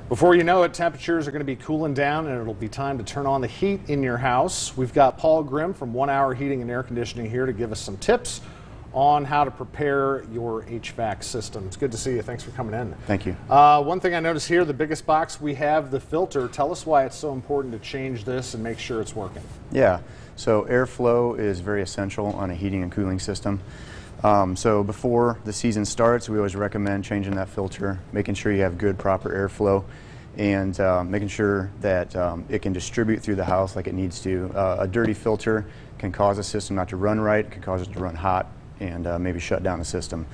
Before you know it, temperatures are going to be cooling down and it'll be time to turn on the heat in your house. We've got Paul Grimm from 1 Hour Heating and Air Conditioning here to give us some tips on how to prepare your HVAC system. It's good to see you. Thanks for coming in. Thank you. One thing I noticed here, the biggest box we have, the filter. Tell us why it's so important to change this and make sure it's working. Yeah, so airflow is very essential on a heating and cooling system. So before the season starts, we always recommend changing that filter, making sure you have good, proper airflow, and making sure that it can distribute through the house like it needs to. A dirty filter can cause a system not to run right, it can cause it to run hot, and maybe shut down the system.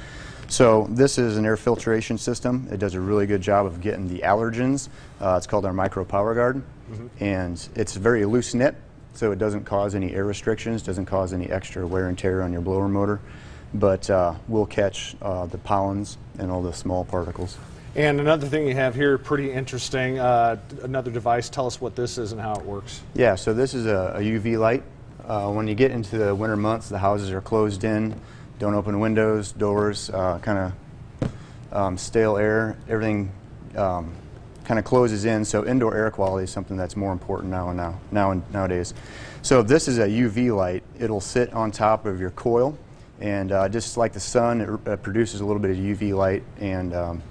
So this is an air filtration system. It does a really good job of getting the allergens. It's called our Micro Power Guard, and it's very loose knit, so it doesn't cause any air restrictions, doesn't cause any extra wear and tear on your blower motor, but will catch the pollens and all the small particles. And another thing you have here, pretty interesting, another device. Tell us what this is and how it works. Yeah, so this is a UV light. When you get into the winter months, the houses are closed in, don't open windows, doors, kind of stale air, everything kind of closes in, so indoor air quality is something that's more important nowadays. So if this is a UV light, it'll sit on top of your coil, and just like the sun, it produces a little bit of UV light, and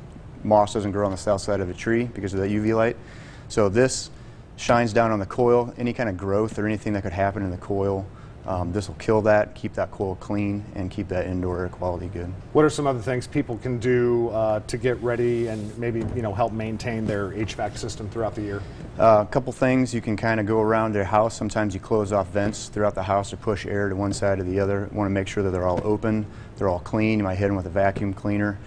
moss doesn't grow on the south side of a tree because of that UV light. So this shines down on the coil. Any kind of growth or anything that could happen in the coil, this will kill that, keep that coil clean, and keep that indoor air quality good. What are some other things people can do to get ready and maybe help maintain their HVAC system throughout the year? A couple things. You can kind of go around their house. Sometimes you close off vents throughout the house to push air to one side or the other. You want to make sure that they're all open, they're all clean. You might hit them with a vacuum cleaner.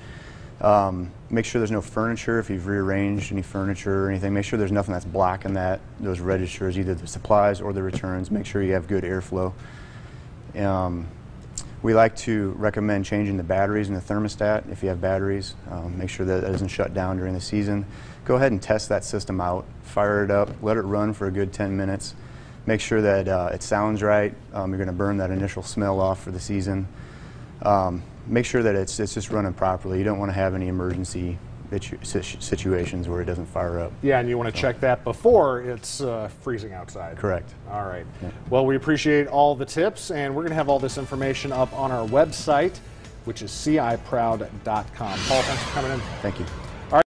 Make sure there's no furniture. If you've rearranged any furniture or anything, make sure there's nothing that's blocking those registers, either the supplies or the returns. Make sure you have good airflow. We like to recommend changing the batteries in the thermostat. If you have batteries, make sure that it doesn't shut down during the season. Go ahead and test that system out. Fire it up, let it run for a good 10 minutes. Make sure that it sounds right. You're going to burn that initial smell off for the season. Make sure that it's just running properly. You don't want to have any emergency situations where it doesn't fire up. Yeah, and you want to check that before it's freezing outside. Correct. All right. Yeah. Well, we appreciate all the tips, and we're going to have all this information up on our website, which is ciproud.com. Paul, thanks for coming in. Thank you.